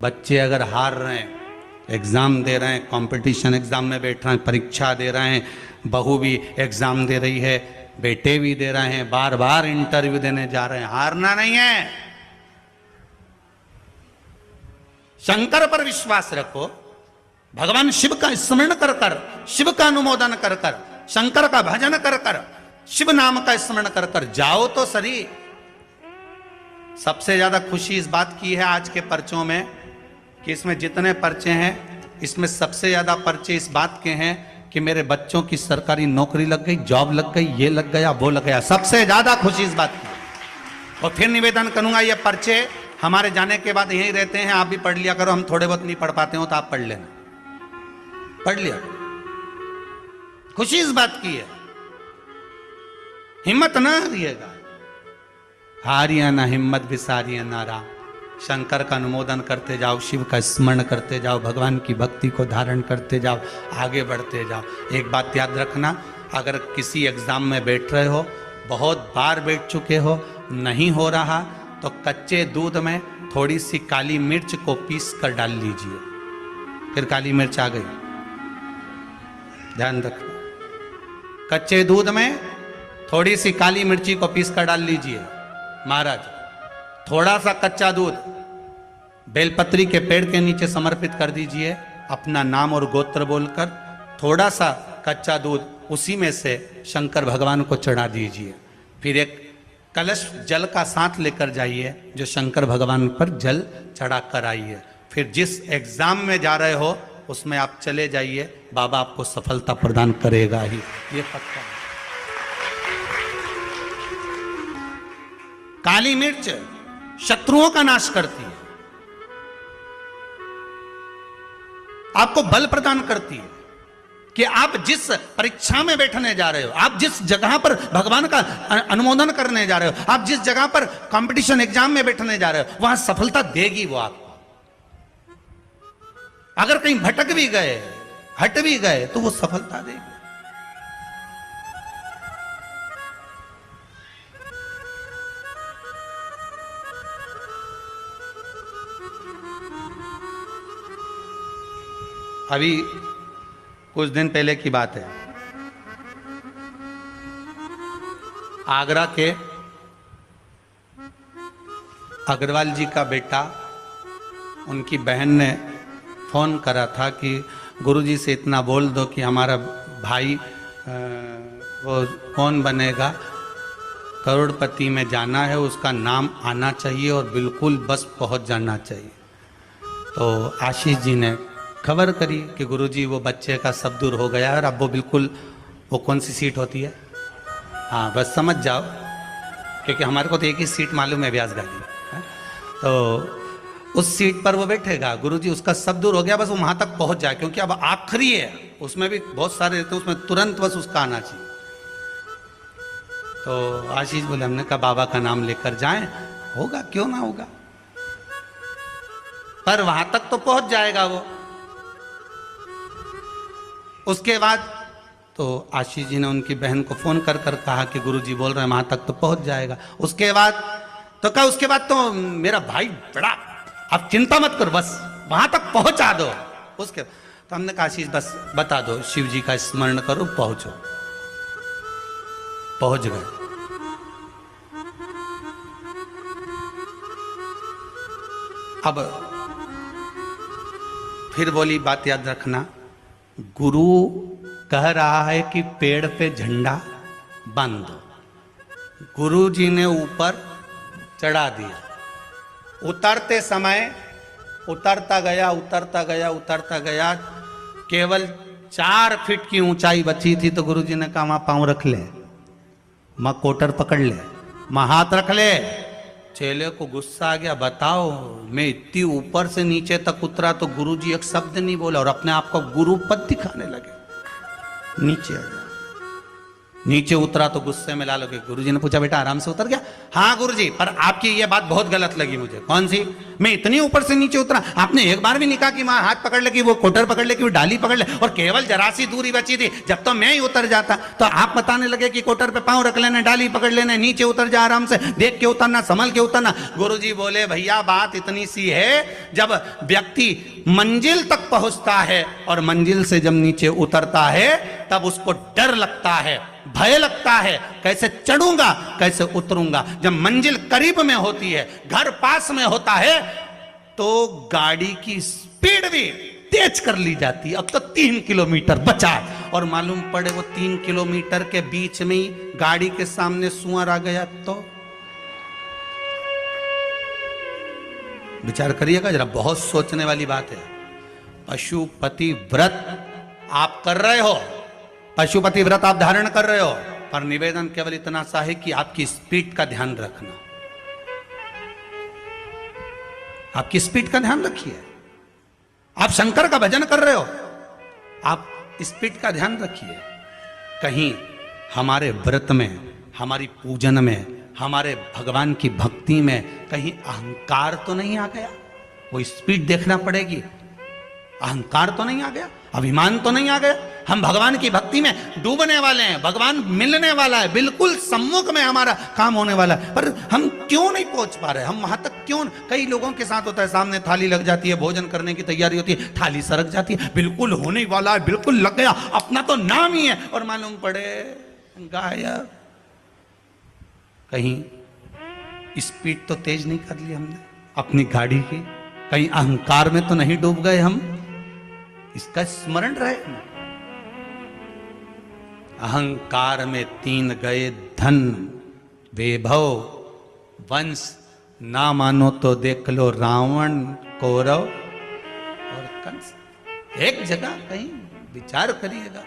बच्चे अगर हार रहे हैं, एग्ज़ाम दे रहे हैं, कंपटीशन एग्ज़ाम में बैठ रहे हैं, परीक्षा दे रहे हैं, बहू भी एग्ज़ाम दे रही है, बेटे भी दे रहे हैं, बार बार इंटरव्यू देने जा रहे हैं, हारना नहीं है। शंकर पर विश्वास रखो, भगवान शिव का स्मरण कर कर, शिव का अनुमोदन कर कर, शंकर का भजन कर कर, शिव नाम का स्मरण कर कर जाओ तो सही। सबसे ज्यादा खुशी इस बात की है आज के पर्चों में कि इसमें जितने पर्चे हैं, इसमें सबसे ज्यादा पर्चे इस बात के हैं कि मेरे बच्चों की सरकारी नौकरी लग गई, जॉब लग गई, ये लग गया, वो लग गया। सबसे ज्यादा खुशी इस बात की। और फिर निवेदन करूंगा, ये पर्चे हमारे जाने के बाद यहीं रहते हैं, आप भी पढ़ लिया करो। हम थोड़े बहुत नहीं पढ़ पाते हो तो आप पढ़ लेना, पढ़ लिया। खुशी इस बात की है, हिम्मत ना हारिएगा, हारिया ना हिम्मत विसारिया ना राम। शंकर का अनुमोदन करते जाओ, शिव का स्मरण करते जाओ, भगवान की भक्ति को धारण करते जाओ, आगे बढ़ते जाओ। एक बात याद रखना, अगर किसी एग्जाम में बैठ रहे हो, बहुत बार बैठ चुके हो, नहीं हो रहा, तो कच्चे दूध में थोड़ी सी काली मिर्च को पीस कर डाल लीजिए। फिर काली मिर्च आ गई, ध्यान रखना। कच्चे दूध में थोड़ी सी काली मिर्ची को पीस कर डाल लीजिए। महाराज, थोड़ा सा कच्चा दूध बेलपत्री के पेड़ के नीचे समर्पित कर दीजिए, अपना नाम और गोत्र बोलकर। थोड़ा सा कच्चा दूध उसी में से शंकर भगवान को चढ़ा दीजिए। फिर एक कलश जल का साथ लेकर जाइए, जो शंकर भगवान पर जल चढ़ा कर आइए। फिर जिस एग्जाम में जा रहे हो उसमें आप चले जाइए, बाबा आपको सफलता प्रदान करेगा ही, ये पक्का है। काली मिर्च शत्रुओं का नाश करती है, आपको बल प्रदान करती है कि आप जिस परीक्षा में बैठने जा रहे हो, आप जिस जगह पर भगवान का अनुमोदन करने जा रहे हो, आप जिस जगह पर कंपटीशन एग्जाम में बैठने जा रहे हो, वहां सफलता देगी वो आपको। अगर कहीं भटक भी गए, हट भी गए, तो वो सफलता देगी। अभी कुछ दिन पहले की बात है, आगरा के अग्रवाल जी का बेटा, उनकी बहन ने फोन करा था कि गुरुजी से इतना बोल दो कि हमारा भाई वो कौन बनेगा, करोड़पति में जाना है, उसका नाम आना चाहिए और बिल्कुल बस पहुंच जाना चाहिए। तो आशीष जी ने खबर करी कि गुरुजी वो बच्चे का सब दूर हो गया है और अब वो बिल्कुल, वो कौन सी सीट होती है, हाँ बस समझ जाओ, क्योंकि हमारे को तो एक ही सीट मालूम है, व्यास गाली है? तो उस सीट पर वो बैठेगा, गुरुजी उसका सब दूर हो गया, बस वो वहां तक पहुंच जाए, क्योंकि अब आखिरी है, उसमें भी बहुत सारे रहते हैं, उसमें तुरंत बस उसका आना चाहिए। तो आशीष बोले, हमने कहा बाबा का नाम लेकर जाएं, होगा क्यों ना होगा, पर वहां तक तो पहुंच जाएगा वो। उसके बाद तो आशीष जी ने उनकी बहन को फोन कर कर कहा कि गुरुजी बोल रहे हैं वहां तक तो पहुंच जाएगा। उसके बाद तो कहा, उसके बाद तो मेरा भाई बड़ा, आप चिंता मत करो, बस वहां तक पहुंचा दो। उसके तो हमने कहा, आशीष बस बता दो, शिव जी का स्मरण करो, पहुंचो। पहुंच गए। अब फिर बोली, बात याद रखना, गुरु कह रहा है कि पेड़ पे झंडा बांध दो, गुरु जी ने ऊपर चढ़ा दिया। उतरते समय उतरता गया, उतरता गया, उतरता गया, केवल 4 फीट की ऊंचाई बची थी। तो गुरु जी ने कहा, वहां पांव रख ले, मां कोटर पकड़ ले, मां हाथ रख ले। चेले को गुस्सा आ गया, बताओ मैं इतनी ऊपर से नीचे तक उतरा तो गुरुजी एक शब्द नहीं बोला और अपने आप को गुरु पद दिखाने लगे। नीचे आ गया, नीचे उतरा तो गुस्से में ला लोगे। गुरुजी ने पूछा, बेटा आराम से उतर गया? हाँ गुरुजी, पर आपकी ये बात बहुत गलत लगी मुझे। कौन सी? मैं इतनी ऊपर से नीचे उतरा, आपने एक बार भी नहीं कहा कि वहां हाथ पकड़ ले, कि वो कोटर पकड़ ले, कि वो डाली पकड़ ले, और केवल जरा सी दूरी बची थी। जब तो मैं ही उतर जाता तो आप बताने लगे कि कोटर पे पांव रख लेना, डाली पकड़ लेना, नीचे उतर जा आराम से, देख के उतरना, संभल के उतरना। गुरुजी बोले भैया बात इतनी सी है, जब व्यक्ति मंजिल तक पहुंचता है और मंजिल से जब नीचे उतरता है तब उसको डर लगता है, भय लगता है, कैसे चढ़ूंगा कैसे उतरूंगा। जब मंजिल करीब में होती है, घर पास में होता है, तो गाड़ी की स्पीड भी तेज कर ली जाती है। अब तो 3 किलोमीटर बचा है और मालूम पड़े वो 3 किलोमीटर के बीच में ही गाड़ी के सामने सुअर आ गया तो विचार करिएगा जरा, बहुत सोचने वाली बात है। पशुपति व्रत आप कर रहे हो, पशुपति व्रत आप धारण कर रहे हो, पर निवेदन केवल इतना सा है कि आपकी स्पीड का ध्यान रखना, आपकी स्पीड का ध्यान रखिए। आप शंकर का भजन कर रहे हो, आप स्पीड का ध्यान रखिए। कहीं हमारे व्रत में, हमारी पूजन में, हमारे भगवान की भक्ति में कहीं अहंकार तो नहीं आ गया? वो स्पीड देखना पड़ेगी। अहंकार तो नहीं आ गया, अभिमान तो नहीं आ गया? हम भगवान की भक्ति में डूबने वाले हैं, भगवान मिलने वाला है, बिल्कुल सम्मुख में हमारा काम होने वाला है, पर हम क्यों नहीं पहुंच पा रहे? हम वहां तक क्यों? कई लोगों के साथ होता है, सामने थाली लग जाती है, भोजन करने की तैयारी होती है, थाली सरक जाती है, बिल्कुल होने वाला है, बिल्कुल लग गया, अपना तो नाम ही है, और मालूम पड़े गायब। कहीं स्पीड तो तेज नहीं कर ली हमने अपनी गाड़ी की? कहीं अहंकार में तो नहीं डूब गए हम? इसका स्मरण रहे। अहंकार में 3 गए धन, वैभव, वंश, ना मानो तो देख लो रावण, कौरव और कंस। एक जगह कहीं विचार करिएगा।